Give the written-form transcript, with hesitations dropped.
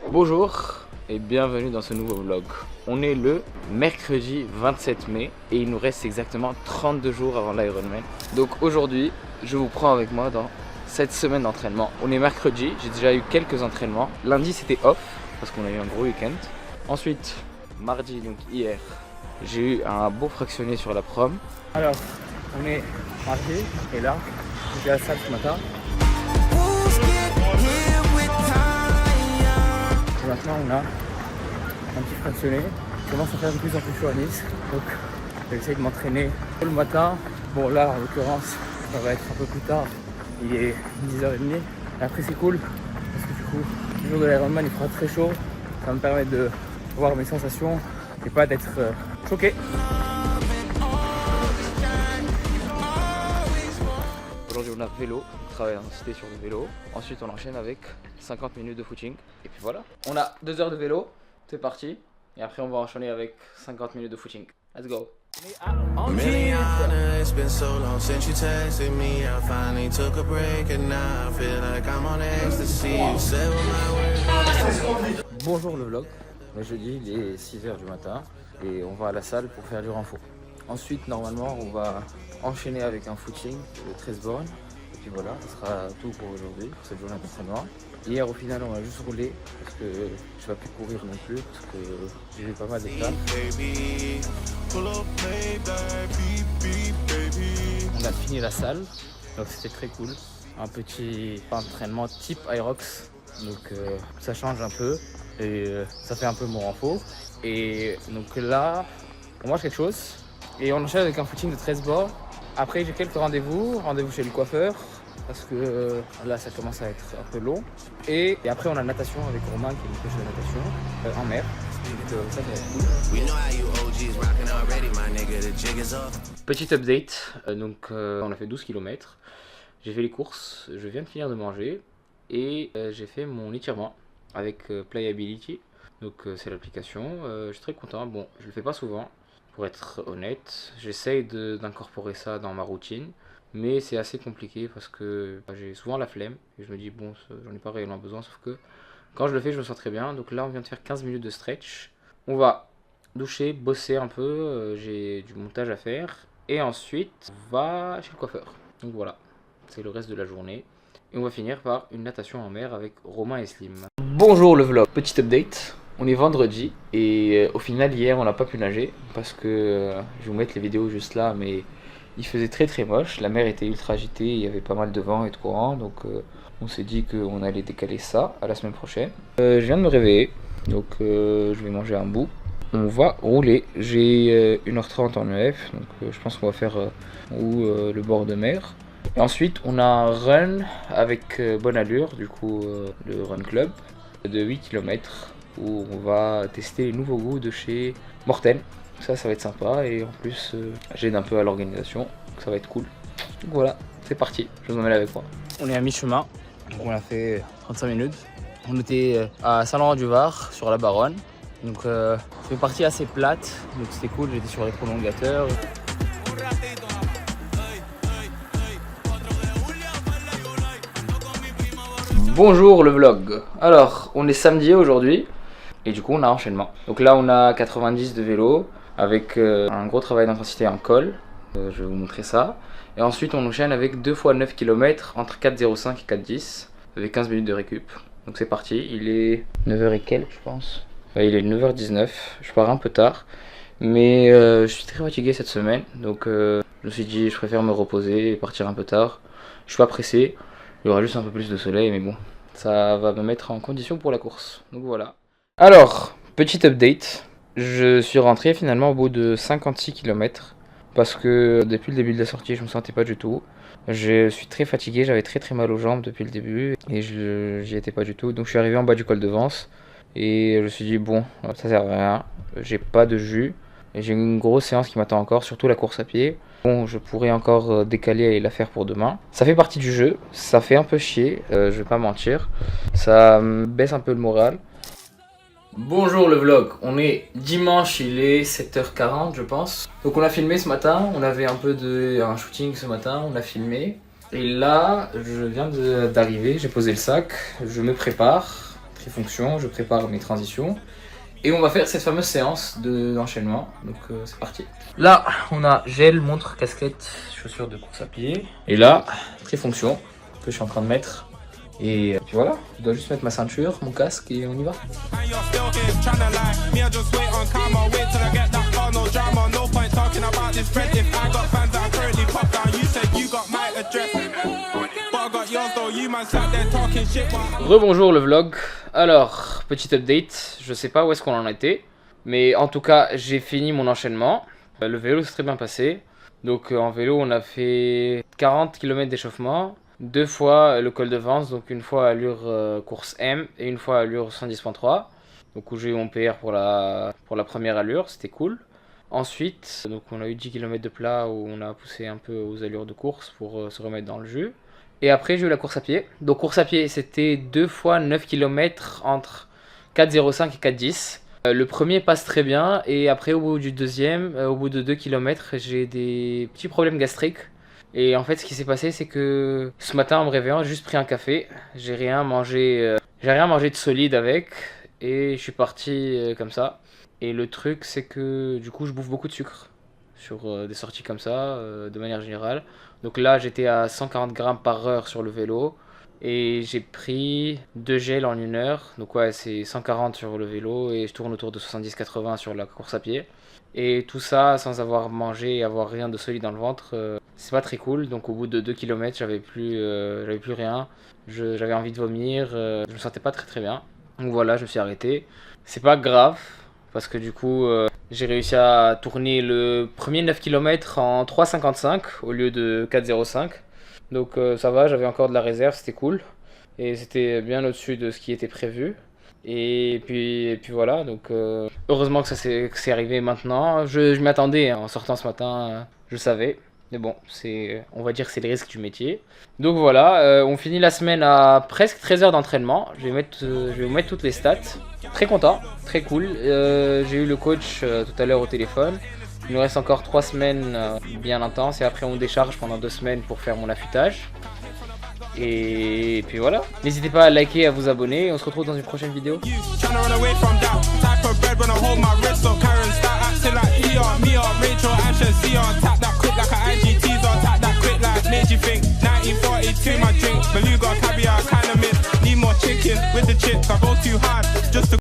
Bonjour et bienvenue dans ce nouveau vlog. On est le mercredi 27 mai et il nous reste exactement 32 jours avant l'Ironman. Donc aujourd'hui, je vous prends avec moi dans cette semaine d'entraînement. On est mercredi, j'ai déjà eu quelques entraînements. Lundi c'était off parce qu'on a eu un gros week-end. Ensuite, mardi, donc hier, j'ai eu un beau fractionné sur la prom. Alors, on est mardi et là, j'étais à la salle ce matin. Et maintenant on a un petit fractionné. Je commence à faire de plus en plus chaud à Nice. Donc j'essaie de m'entraîner tôt le matin. Bon là en l'occurrence ça va être un peu plus tard. Il est 10h30. Et après c'est cool parce que du coup le jour de l'Ironman il fera très chaud. Ça va me permettre de voir mes sensations et pas d'être choqué. Aujourd'hui on a vélo, on travaille en cité sur le vélo. Ensuite on enchaîne avec 50 minutes de footing. Et puis voilà. On a 2 heures de vélo, c'est parti. Et après on va enchaîner avec 50 minutes de footing. Let's go. Bonjour le vlog. Le jeudi il est 6h du matin et on va à la salle pour faire du renfort. Ensuite normalement on va enchaîner avec un footing de 13 bornes. Et puis voilà, ce sera tout pour aujourd'hui, pour cette journée d'entraînement. Hier au final on a juste roulé parce que je ne vais plus courir non plus parce que j'ai eu pas mal d'étapes. On a fini la salle, donc c'était très cool. Un petit entraînement type Aerox, donc ça change un peu et ça fait un peu mon renfort. Et donc là, on mange quelque chose et on enchaîne avec un footing de 13 bords. Après j'ai quelques rendez-vous chez le coiffeur parce que là ça commence à être un peu long. Et après on a natation avec Romain qui est une coach de natation en mer. Donc ça va être cool. Petit update, on a fait 12 km. J'ai fait les courses, je viens de finir de manger et j'ai fait mon étirement avec Playability. Donc c'est l'application, je suis très content. Bon, je le fais pas souvent. Pour être honnête, j'essaye d'incorporer ça dans ma routine, mais c'est assez compliqué parce que j'ai souvent la flemme et je me dis bon, j'en ai pas réellement besoin, sauf que quand je le fais, je me sens très bien. Donc là, on vient de faire 15 minutes de stretch. On va doucher, bosser un peu, j'ai du montage à faire et ensuite on va chez le coiffeur. Donc voilà, c'est le reste de la journée et on va finir par une natation en mer avec Romain et Slim. Bonjour le vlog, petit update. On est vendredi et au final hier on n'a pas pu nager parce que je vais vous mettre les vidéos juste là, mais il faisait très moche, la mer était ultra agitée, il y avait pas mal de vent et de courant, donc on s'est dit qu'on allait décaler ça à la semaine prochaine. Je viens de me réveiller, donc je vais manger un bout. On va rouler, j'ai 1h30 en EF, donc je pense qu'on va faire le bord de mer. Et ensuite on a un run avec bonne allure, du coup le run club de 8 km. Où on va tester les nouveaux goûts de chez Morten. Ça va être sympa et en plus j'aide un peu à l'organisation, donc ça va être cool. Donc voilà, c'est parti, je vous emmène avec moi. On est à mi-chemin, donc on a fait 35 minutes. On était à Saint-Laurent-du-Var sur la Baronne, donc c'est une partie assez plate, donc c'était cool, j'étais sur les prolongateurs. Bonjour le vlog. Alors, on est samedi aujourd'hui. Et du coup on a enchaînement. Donc là on a 90 de vélo avec un gros travail d'intensité en col. Je vais vous montrer ça. Et ensuite on enchaîne avec 2 fois 9 km entre 4,05 et 4,10 avec 15 minutes de récup. Donc c'est parti, il est 9h et quelques je pense. Il est 9h19, je pars un peu tard. Mais je suis très fatigué cette semaine. Donc je me suis dit je préfère me reposer et partir un peu tard. Je suis pas pressé, il y aura juste un peu plus de soleil mais bon. Ça va me mettre en condition pour la course. Donc voilà. Alors, petit update, je suis rentré finalement au bout de 56 km parce que depuis le début de la sortie je me sentais pas du tout. Je suis très fatigué, j'avais très mal aux jambes depuis le début et j'y étais pas du tout. Donc je suis arrivé en bas du col de Vence et je me suis dit bon, ça sert à rien, j'ai pas de jus et j'ai une grosse séance qui m'attend encore, surtout la course à pied. Bon, je pourrais encore décaler et la faire pour demain. Ça fait partie du jeu, ça fait un peu chier, je vais pas mentir, ça me baisse un peu le moral. Bonjour le vlog, on est dimanche, il est 7h40 je pense. Donc on a filmé ce matin, on avait un shooting ce matin, on a filmé. Et là, je viens d'arriver, j'ai posé le sac, je me prépare trifonction, je prépare mes transitions. Et on va faire cette fameuse séance d'enchaînement. Donc c'est parti. Là, on a gel, montre, casquette, chaussures de course à pied. Et là, trifonction que je suis en train de mettre. Et puis voilà, je dois juste mettre ma ceinture, mon casque et on y va. Rebonjour le vlog. Alors, petit update, je sais pas où est-ce qu'on en était, mais en tout cas j'ai fini mon enchaînement. Le vélo s'est très bien passé. Donc en vélo on a fait 40 km d'échauffement, 2 fois le col de Vence, donc une fois allure course M et une fois allure 110.3. Donc où j'ai eu mon PR pour la première allure, c'était cool. Ensuite, donc on a eu 10 km de plat où on a poussé un peu aux allures de course pour se remettre dans le jus. Et après j'ai eu la course à pied. Donc course à pied c'était 2 fois 9 km entre 4,05 et 4,10. Le premier passe très bien et après au bout du deuxième, au bout de 2 km, j'ai des petits problèmes gastriques. Et en fait ce qui s'est passé c'est que ce matin en me réveillant j'ai juste pris un café. J'ai rien mangé de solide avec et je suis parti comme ça. Et le truc c'est que du coup je bouffe beaucoup de sucre sur des sorties comme ça de manière générale. Donc là j'étais à 140 grammes par heure sur le vélo. Et j'ai pris 2 gels en 1 heure. Donc ouais, c'est 140 sur le vélo et je tourne autour de 70-80 sur la course à pied. Et tout ça sans avoir mangé et avoir rien de solide dans le ventre, c'est pas très cool. Donc au bout de 2 km, j'avais plus rien. J'avais envie de vomir, je me sentais pas très bien. Donc voilà, je me suis arrêté. C'est pas grave parce que du coup, j'ai réussi à tourner le premier 9 km en 3,55 au lieu de 4,05. Donc ça va, j'avais encore de la réserve, c'était cool. Et c'était bien au-dessus de ce qui était prévu. Et puis voilà, donc heureusement que c'est arrivé maintenant. Je m'y attendais, hein, en sortant ce matin, je savais. Mais bon, on va dire que c'est les risques du métier. Donc voilà, on finit la semaine à presque 13 heures d'entraînement. Je vais vous mettre toutes les stats. Très content, très cool. J'ai eu le coach tout à l'heure au téléphone. Il nous reste encore 3 semaines bien intenses et après on décharge pendant 2 semaines pour faire mon affûtage. Et puis voilà. N'hésitez pas à liker et à vous abonner. On se retrouve dans une prochaine vidéo. Chicken with the chips, I go too hard.